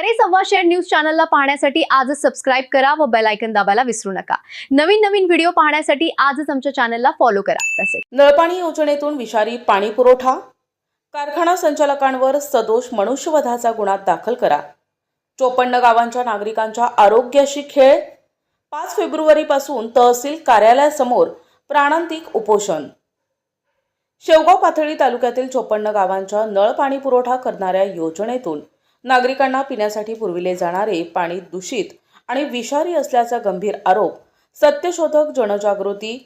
साडे सव्वाशे न्यूज चॅनलला पाहण्यासाठी आजच सबस्क्राइब करा व बेल आयकॉन दाबायला विसरू नका। नवीन नवीन व्हिडिओ पाहण्यासाठी आजच आमच्या चॅनलला फॉलो करा। तसेच नळपाणी योजनेतून विषारी पाणी पुरवठा, कारखाना संचालकांवर सदोष मनुष्यवधाचा गुन्हा दाखल करा। 54 गावांच्या नागरिकांच्या आरोग्याशी खेळ। 5 फेब्रुवारीपासून तहसील कार्यालयासमोर प्राणांतिक उपोषण। शेवगाव पाथर्डी तालुक्यातील 54 गावांच्या नळ पाणी पुरवठा करणाऱ्या योजनेतून नागरिकांना पिण्यासाठी पुरविले जाणारे पाणी दूषित आणि विषारी असल्याचा गंभीर आरोप सत्यशोधक जनजागृती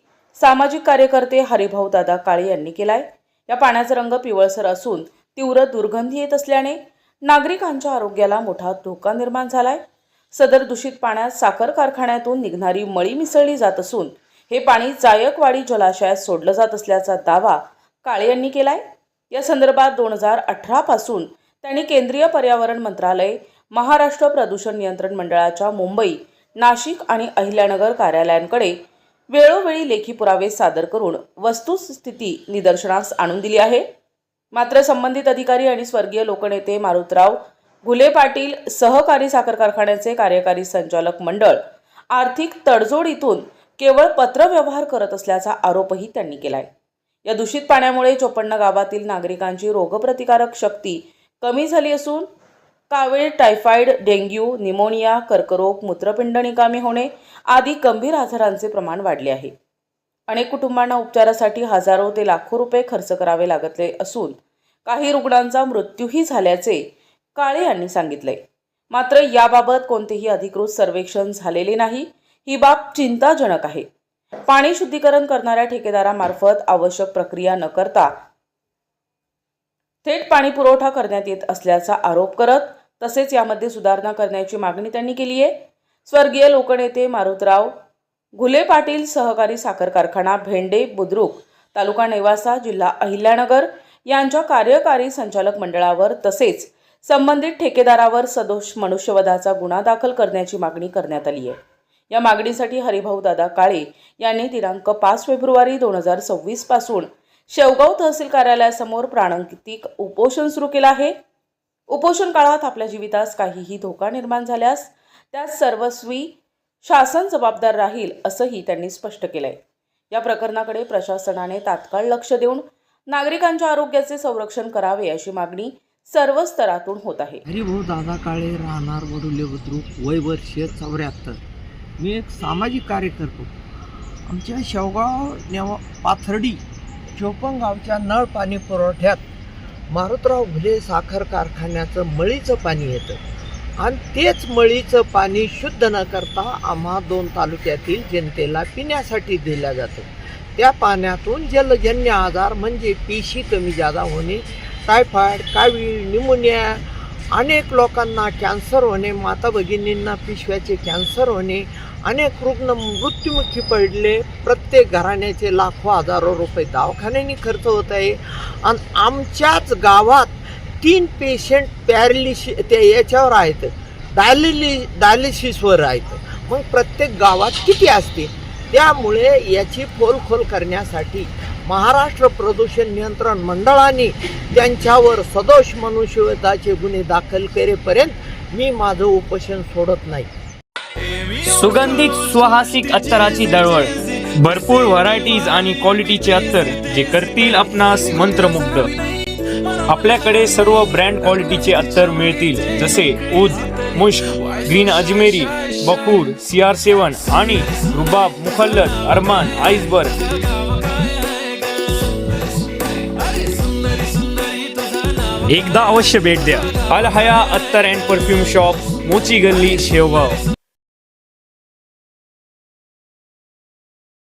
सामाजिक कार्यकर्ते हरिभाऊ दादा काळे यांनी केलाय। या पाण्याचा रंग पिवळसर असून तीव्र दुर्गंधी येत असल्याने नागरिकांच्या आरोग्याला मोठा धोका निर्माण झालाय। सदर दूषित पाण्यात साखर कारखान्यातून निघणारी मळी मिसळली जात असून हे पाणी जायकवाडी जलाशयात सोडलं जात असल्याचा दावा काळे यांनी केलाय। या संदर्भात 2018 पासून त्यांनी केंद्रीय पर्यावरण मंत्रालय, महाराष्ट्र प्रदूषण नियंत्रण मंडळाच्या मुंबई, नाशिक आणि अहिल्यानगर कार्यालयांकडे वेळोवेळी लेखी पुरावे सादर करून वस्तुस्थिती निदर्शनास आणून दिली आहे। मात्र संबंधित अधिकारी आणि स्वर्गीय लोकनेते मारुतराव घुले पाटील सहकारी साखर कारखान्याचे कार्यकारी संचालक मंडळ आर्थिक तडजोडीतून केवळ पत्रव्यवहार करत असल्याचा आरोपही त्यांनी केलाय। या दूषित पाण्यामुळे 54 गावातील नागरिकांची रोगप्रतिकारक शक्ती कमी झाली असून कावीळ, टायफॉइड, डेंग्यू, निमोनिया, कर्करोग, मूत्रपिंड निकामी होणे आदी गंभीर आजारांचे प्रमाण वाढले आहे। अनेक कुटुंबांना उपचारासाठी हजारो ते लाखो रुपये खर्च करावे लागले असून काही रुग्णांचा मृत्यूही झाल्याचे काळे यांनी सांगितले। मात्र याबाबत कोणतेही अधिकृत सर्वेक्षण झालेले नाही। ही बाब चिंताजनक आहे। पाणी शुद्धीकरण करणाऱ्या ठेकेदारामार्फत आवश्यक प्रक्रिया न करता थेट पाणी पुरवठा करण्यात येत असल्याचा आरोप करत तसेच यामध्ये सुधारणा करण्याची मागणी त्यांनी केली आहे। स्वर्गीय लोकनेते मारुतराव घुले पाटील सहकारी साखर कारखाना भेंडे बुद्रुक तालुका नेवासा जिल्हा अहिल्यानगर यांच्या कार्यकारी संचालक मंडळावर तसेच संबंधित ठेकेदारावर सदोष मनुष्यवधाचा गुन्हा दाखल करण्याची मागणी करण्यात आली आहे। या मागणीसाठी हरिभाऊ दादा काळे यांनी दिनांक 5 फेब्रुवारी 2026 पासून शेवगाव तहसील कार्यालयासमोर प्राणांतिक उपोषण सुरू केलं आहे। उपोषण काळात आपल्या जीवितास काहीही धोका निर्माण झाल्यास त्यास सर्वस्वी शासन जबाबदार राहील असंही त्यांनी स्पष्ट केलंय। या प्रकरणाकडे प्रशासनाने तात्काळ लक्ष देऊन नागरिकांच्या आरोग्याचे संरक्षण करावे अशी मागणी सर्व स्तरातून होत आहे। हरिभाऊ दादा काळे, राहणार वडुले बुद्रुक, वय वर्ष 74। मी एक सामाजिक कार्य करतो। आमच्या शेवगाव पाथर्डी 54 गावच्या नळ पाणी पुरवठ्यात मारुतराव घुले साखर कारखान्याचं मळीचं पाणी येतं आणि तेच मळीचं पाणी शुद्ध न करता आम्हा 2 तालुक्यातील जनतेला पिण्यासाठी दिलं जातं। त्या पाण्यातून जलजन्य आजार म्हणजे पेशी कमी जादा होणे, टायफॉइड, कावीळ, निमोनिया, अनेक लोकांना कॅन्सर होणे, माता भगिनींना पिशव्याचे कॅन्सर होणे, अनेक रुग्ण मृत्युमुखी पडले। प्रत्येक घराण्याचे लाखो हजारो रुपये दवाखान्याने खर्च होत आहे आणि आमच्याच गावात 3 पेशंट पॅरालिसिस ते याच्यावर आहेत, डायलिसिसवर आहेत। मग प्रत्येक गावात किती असते? त्यामुळे याची पोलखोल करण्यासाठी महाराष्ट्र प्रदूषण नियंत्रण मंडळाने त्यांच्यावर सदोष मनुष्यवधाचे गुन्हे दाखल करेपर्यंत मी माझं उपोषण सोडत नाही। सुगंधित सुहासिक अत्तराची दळवळ, भरपूर व्हरायटीज आणि क्वालिटीचे अत्तर जे करतील आपणास मंत्रमुग्ध। आपल्याकडे सर्व ब्रँड क्वालिटीचे अत्तर मिळतील जसे ऊद, मुश्क, ग्रीन अजमेरी, बखूर, CR7 आणि रुबाब, मुखल्लद, अरमान, आइसबर्ग। एकदा अवश्य भेट द्या। अल हया अत्तर अँड परफ्यूम शॉप, मोची गल्ली, शेवगाव।